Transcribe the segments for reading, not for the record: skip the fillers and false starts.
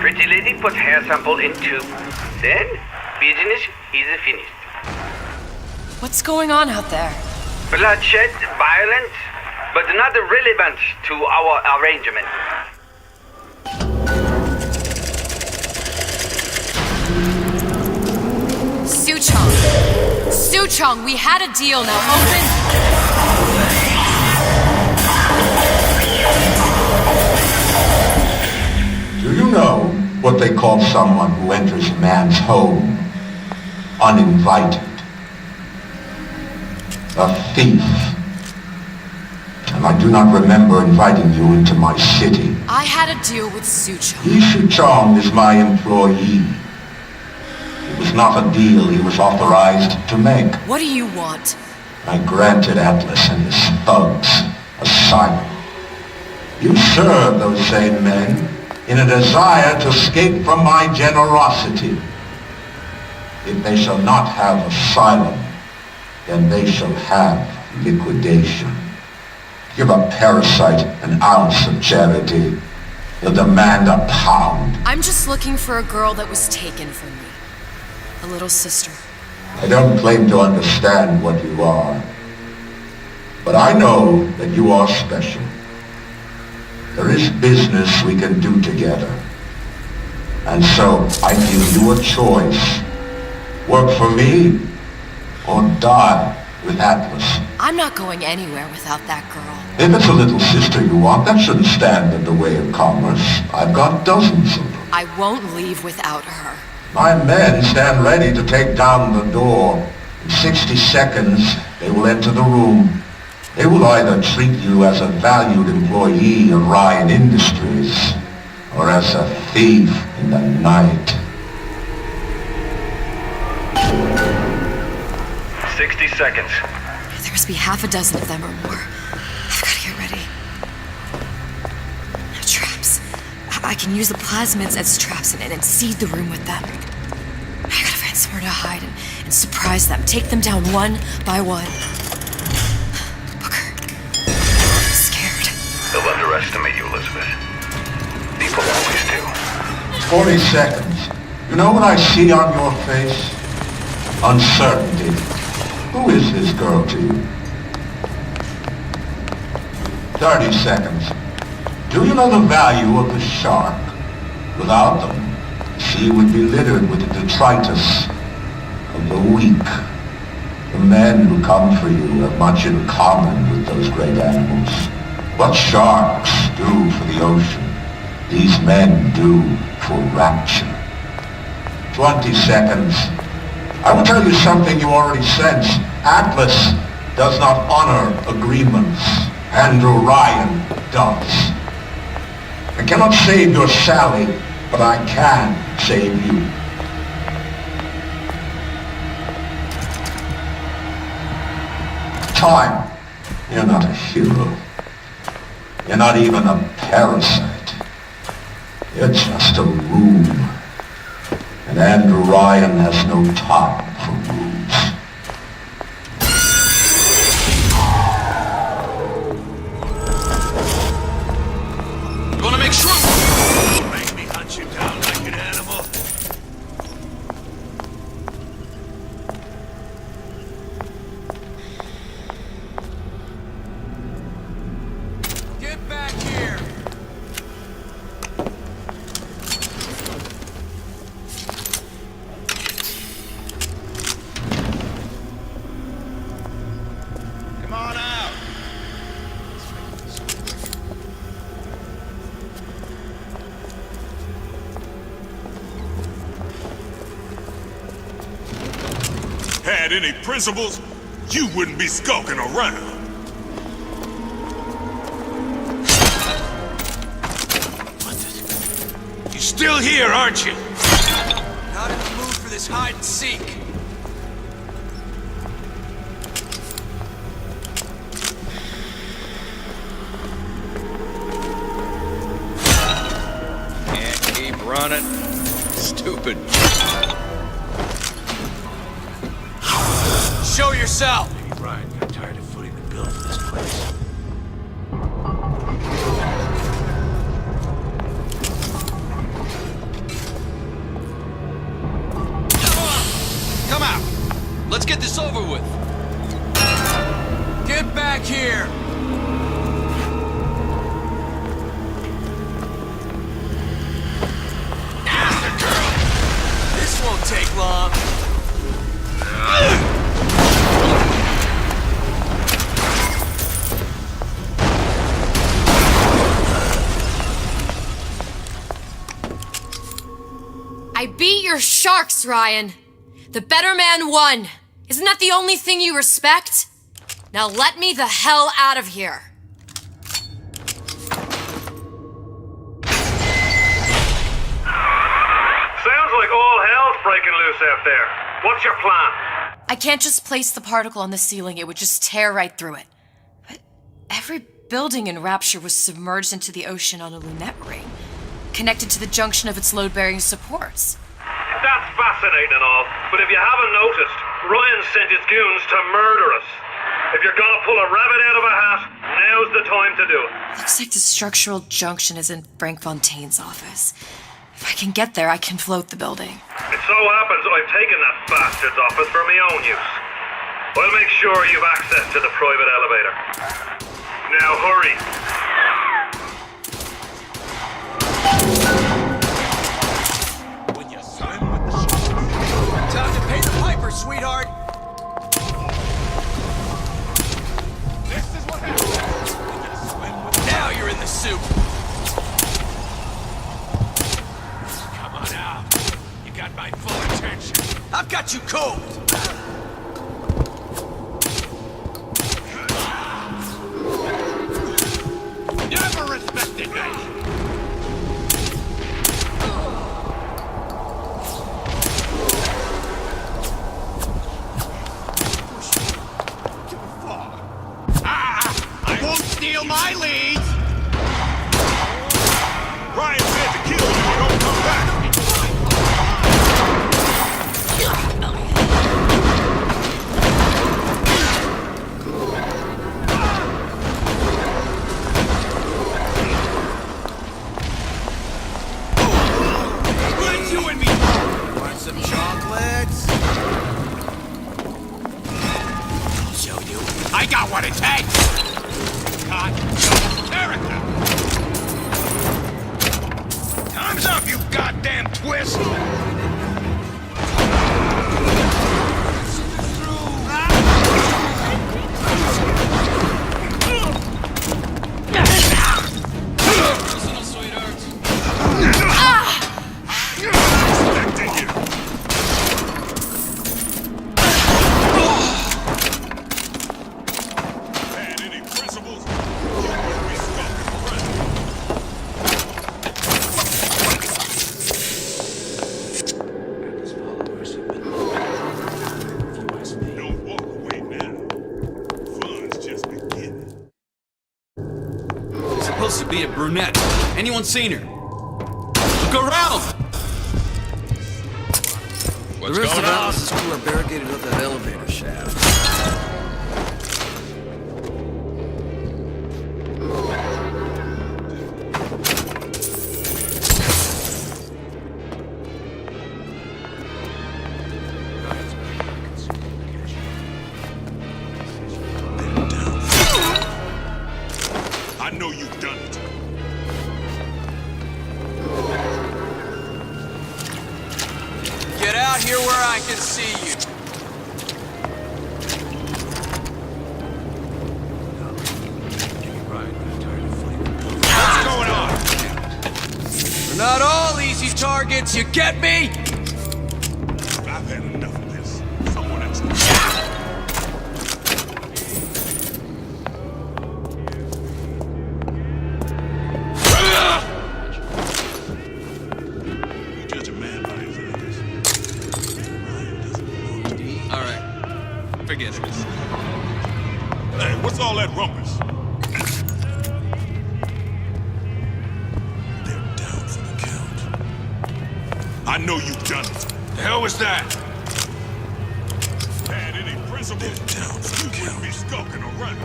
Pretty lady put hair sample in tube. Then, business is finished. What's going on out there? Bloodshed, violence, but not relevant to our arrangement. Suchong, we had a deal, now open. Do you know what they call someone who enters a man's home uninvited? A thief. And I do not remember inviting you into my city. I had a deal with Suchong. Suchong is my employee. It was not a deal he was authorized to make. What do you want? I granted Atlas and his thugs asylum. You serve those same men in a desire to escape from my generosity. If they shall not have asylum, then they shall have liquidation. Give a parasite an ounce of charity. He'll demand a pound. I'm just looking for a girl that was taken from me. A little sister. I don't claim to understand what you are, but I know that you are special. There is business we can do together. And so I give you a choice. Work for me, or die with Atlas. I'm not going anywhere without that girl. If it's a little sister you want, that shouldn't stand in the way of commerce. I've got dozens of them. I won't leave without her. My men stand ready to take down the door. In 60 seconds, they will enter the room. They will either treat you as a valued employee of Ryan Industries, or as a thief in the night. 60 seconds. There must be half a dozen of them or more. I've got to get ready. Now, traps. I can use the plasmids as traps and seed the room with them. I gotta find somewhere to hide and surprise them. Take them down one by one. Booker. I'm scared. They'll underestimate you, Elizabeth. People always do. 40 seconds. You know what I see on your face? Uncertainty. Who is this girl to you? 30 seconds. Do you know the value of the shark? Without them, the sea would be littered with the detritus of the weak. The men who come for you have much in common with those great animals. What sharks do for the ocean, these men do for rapture. 20 seconds. I will tell you something you already sense. Atlas does not honor agreements. Andrew Ryan does. I cannot save your Sally, but I can save you. Time. You're not a hero. You're not even a parasite. You're just a room. And Andrew Ryan has no time for rooms. You wanna make sure? Make me hunt you down like an animal. Get back here! Come on out! Had any principles, you wouldn't be skulking around. You're still here, aren't you? Not in the mood for this hide and seek. Can't keep running. Stupid. Show yourself! Hey, Ryan got tired of footing the bill for this place. beat your sharks, Ryan. The better man won. Isn't that the only thing you respect? Now let me the hell out of here. Sounds like all hell's breaking loose out there. What's your plan? I can't just place the particle on the ceiling. It would just tear right through it. But every building in Rapture was submerged into the ocean on a lunette ring, connected to the junction of its load-bearing supports. That's fascinating and all, but if you haven't noticed, Ryan sent his goons to murder us. If you're gonna pull a rabbit out of a hat, now's the time to do it. Looks like the structural junction is in Frank Fontaine's office. If I can get there, I can float the building. It so happens I've taken that bastard's office for my own use. I'll make sure you've access to the private elevator. Now hurry. When you swim with the sharks. Time to pay the piper, sweetheart. This is what happens when you swim with the Now you're in the soup. Come on out. You got my full attention. I've got you cold. Never respected me. I won't steal my leads. Ryan said to kill you and don't come back. What you and me? Want some chocolates? I'll show you. I got what it takes. God, character. Time's up, you goddamn twist. Expecting you. Had any principles? You wouldn't be stuck in front. Don't walk away now. Fun's just beginning. It's supposed to be a brunette. Anyone seen her? Look around! What's the rest going of on? Alice's crew are barricaded up that elevator shaft. I know you've done it. Get out here where I can see you. What's going on? We're not all easy targets, you get me? I've had enough of this. Someone else. You're just a man by his elders. Ryan doesn't belong to me. All right, forget it. Hey, what's all that rumpus? They're down for the count. I know you've done it. The hell was that? Had any principles? They're down for the count. You wouldn't be skulking around.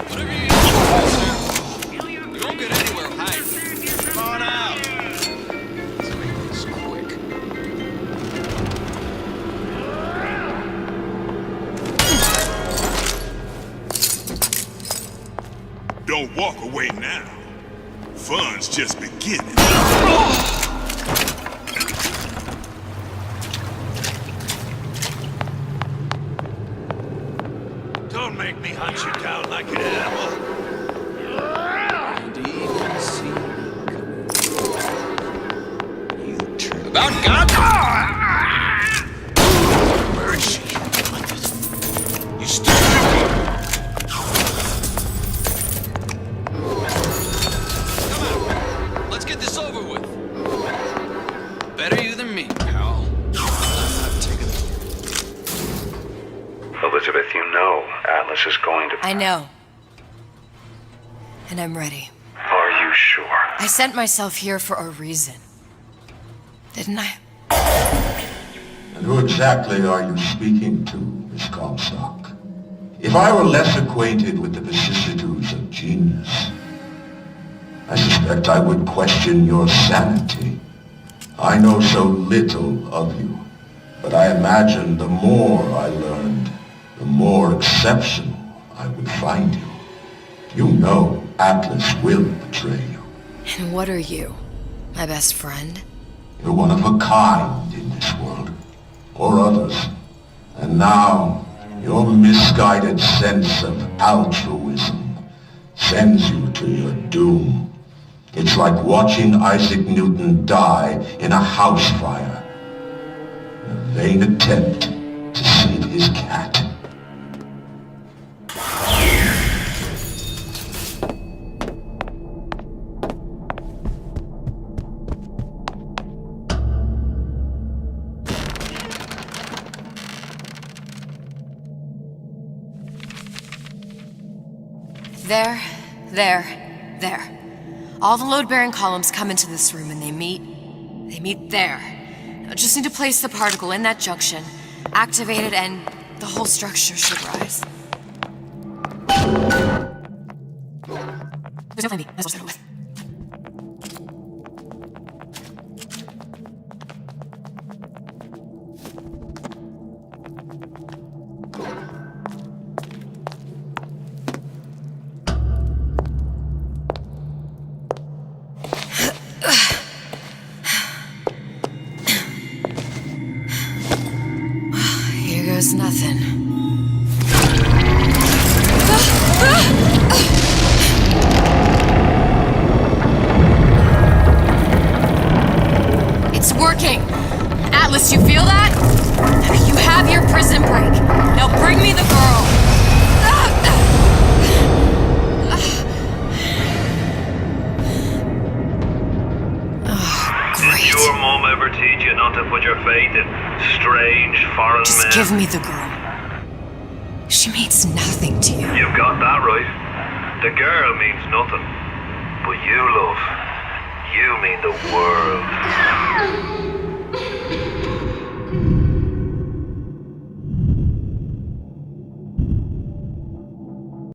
Whatever you do, you won't get anywhere hiding. Come on out. Let's make this quick. Don't walk away now. Fun's just beginning. About got where is she? You stupid! Come on, let's get this over with. Better you than me, pal. Elizabeth, you know Atlas is going to... I know. And I'm ready. Are you sure? I sent myself here for a reason. Didn't I? And who exactly are you speaking to, Miss Comstock? If I were less acquainted with the vicissitudes of genius, I suspect I would question your sanity. I know so little of you, but I imagine the more I learned, the more exceptional I would find you. You know Atlas will betray you. And what are you? My best friend? You're one of a kind in this world, or others. And now, your misguided sense of altruism sends you to your doom. It's like watching Isaac Newton die in a house fire, in a vain attempt to save his cat. There. All the load-bearing columns come into this room and they meet there. I just need to place the particle in that junction, activate it, and the whole structure should rise. There's no plan B. Might as well start with. Here goes nothing. It's working! Atlas, you feel that? You have your prison break. Now bring me the girl! Did your mom ever teach you not to put your faith in strange foreign Just men? give me the girl. She means nothing to you. You've got that right. The girl means nothing. But you, love, you mean the world.